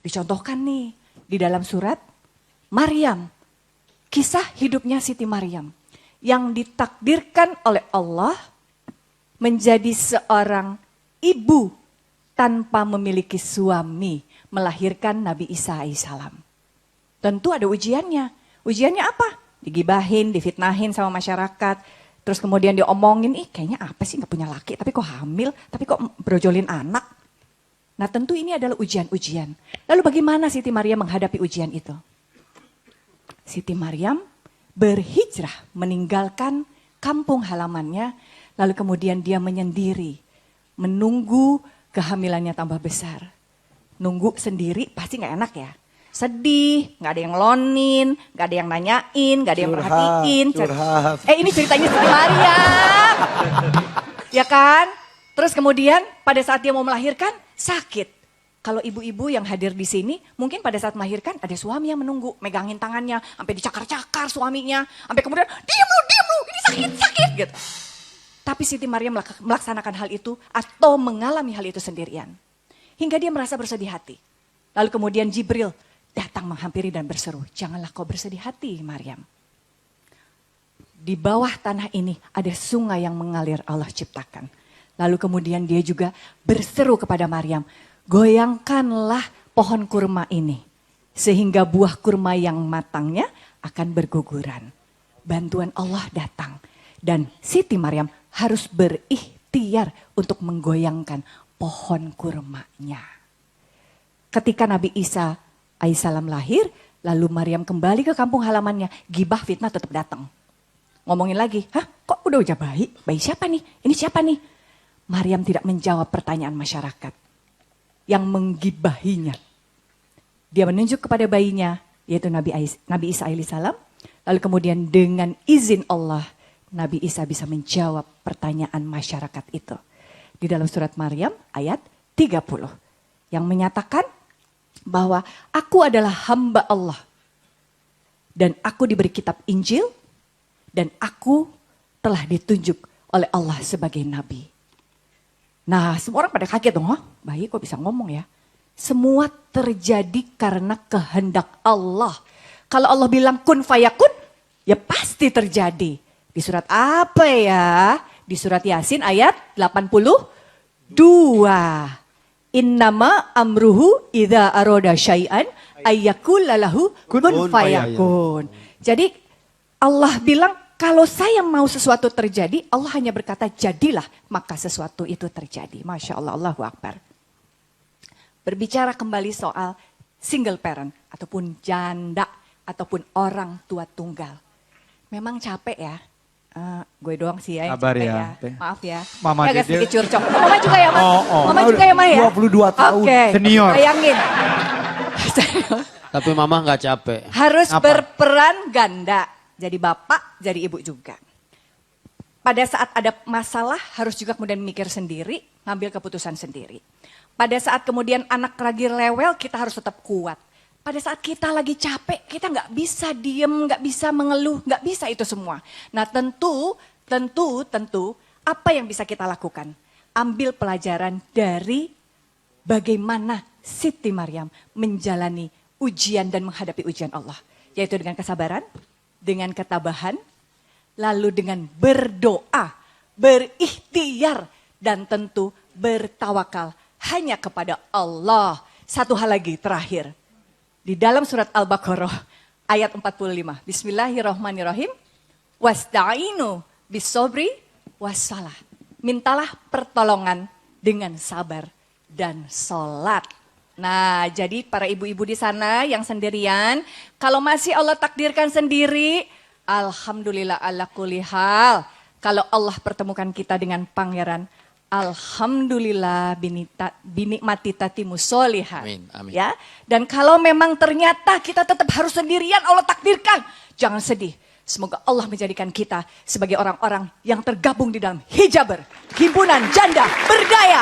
Dicontohkan nih di dalam surat Maryam. Kisah hidupnya Siti Maryam yang ditakdirkan oleh Allah menjadi seorang ibu tanpa memiliki suami, melahirkan Nabi Isa alaihissalam. Tentu ada ujiannya. Ujiannya apa? Digibahin, difitnahin sama masyarakat. Terus kemudian diomongin, kayaknya apa sih gak punya laki, tapi kok hamil, tapi kok brojolin anak. Nah tentu ini adalah ujian-ujian. Lalu bagaimana Siti Maryam menghadapi ujian itu? Siti Maryam berhijrah meninggalkan kampung halamannya, lalu kemudian dia menyendiri, menunggu kehamilannya tambah besar. Nunggu sendiri pasti gak enak ya. Sedih, gak ada yang lonin, gak ada yang nanyain, gak ada yang perhatiin. Ini ceritanya Siti Maryam. Ya kan? Terus kemudian pada saat dia mau melahirkan, sakit. Kalau ibu-ibu yang hadir di sini, mungkin pada saat melahirkan ada suami yang menunggu, megangin tangannya, sampai dicakar-cakar suaminya, sampai kemudian diam lu, ini sakit gitu. Tapi Siti Maryam melaksanakan hal itu atau mengalami hal itu sendirian. Hingga dia merasa bersedih hati. Lalu kemudian Jibril datang menghampiri dan berseru, janganlah kau bersedih hati Maryam. Di bawah tanah ini ada sungai yang mengalir Allah ciptakan. Lalu kemudian dia juga berseru kepada Maryam, goyangkanlah pohon kurma ini. Sehingga buah kurma yang matangnya akan berguguran. Bantuan Allah datang. Dan Siti Maryam harus berikhtiar untuk menggoyangkan pohon kurmanya. Ketika Nabi Isa alaihissalam lahir, lalu Maryam kembali ke kampung halamannya, gibah fitnah tetap datang. Ngomongin lagi, kok udah bayi? Bayi siapa nih? Ini siapa nih? Maryam tidak menjawab pertanyaan masyarakat yang menggibahinya. Dia menunjuk kepada bayinya, yaitu Nabi Isa alaihissalam. Lalu kemudian dengan izin Allah, Nabi Isa bisa menjawab pertanyaan masyarakat itu. Di dalam surat Maryam ayat 30. Yang menyatakan bahwa aku adalah hamba Allah. Dan aku diberi kitab Injil. Dan aku telah ditunjuk oleh Allah sebagai nabi. Nah semua orang pada kaget dong, bayi kok bisa ngomong ya. Semua terjadi karena kehendak Allah. Kalau Allah bilang kun fayakun, ya pasti terjadi. Di surat apa ya? Di surat Yasin ayat 82. Innama amruhu idza aroda syai'an ayyakul lahu kun fayakun. Jadi Allah bilang kalau saya mau sesuatu terjadi, Allah hanya berkata jadilah, maka sesuatu itu terjadi. Masya Allah, Allahu Akbar. Berbicara kembali soal single parent, ataupun janda, ataupun orang tua tunggal. Memang capek ya. Gue doang sih ya yang capek ya. Maaf ya. Mama agak sedikit curcok. Mama juga ya, Mas? Mama juga ya, Ma ya? 22 tahun. Senior. Bayangin. Tapi Mama nggak capek. Harus berperan ganda. Jadi bapak, jadi ibu juga. Pada saat ada masalah harus juga kemudian mikir sendiri, ngambil keputusan sendiri. Pada saat kemudian anak lagi rewel, kita harus tetap kuat. Pada saat kita lagi capek, kita nggak bisa diem, nggak bisa mengeluh, nggak bisa itu semua. Nah tentu, apa yang bisa kita lakukan? Ambil pelajaran dari bagaimana Siti Maryam menjalani ujian dan menghadapi ujian Allah. Yaitu dengan kesabaran, dengan ketabahan, lalu dengan berdoa, berikhtiar, dan tentu bertawakal hanya kepada Allah. Satu hal lagi terakhir. Di dalam surat Al-Baqarah ayat 45. Bismillahirrahmanirrahim. Wasta'inu bisobri wassalah. Mintalah pertolongan dengan sabar dan sholat. Nah, jadi para ibu-ibu di sana yang sendirian, kalau masih Allah takdirkan sendiri, alhamdulillah ala kulli hal. Kalau Allah pertemukan kita dengan pangeran, alhamdulillah binikmati tatimu solihat. Amin, amin. Ya. Dan kalau memang ternyata kita tetap harus sendirian, Allah takdirkan, jangan sedih. Semoga Allah menjadikan kita sebagai orang-orang yang tergabung di dalam Hijaber, Himpunan Janda Berdaya.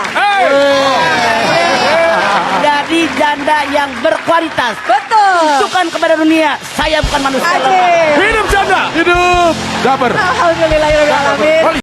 Jadi janda yang berkualitas. Betul. Tunjukkan kepada dunia, saya bukan manusia. Amin. Hidup janda, hidup Jabar. Alhamdulillahirrahmanirrahim.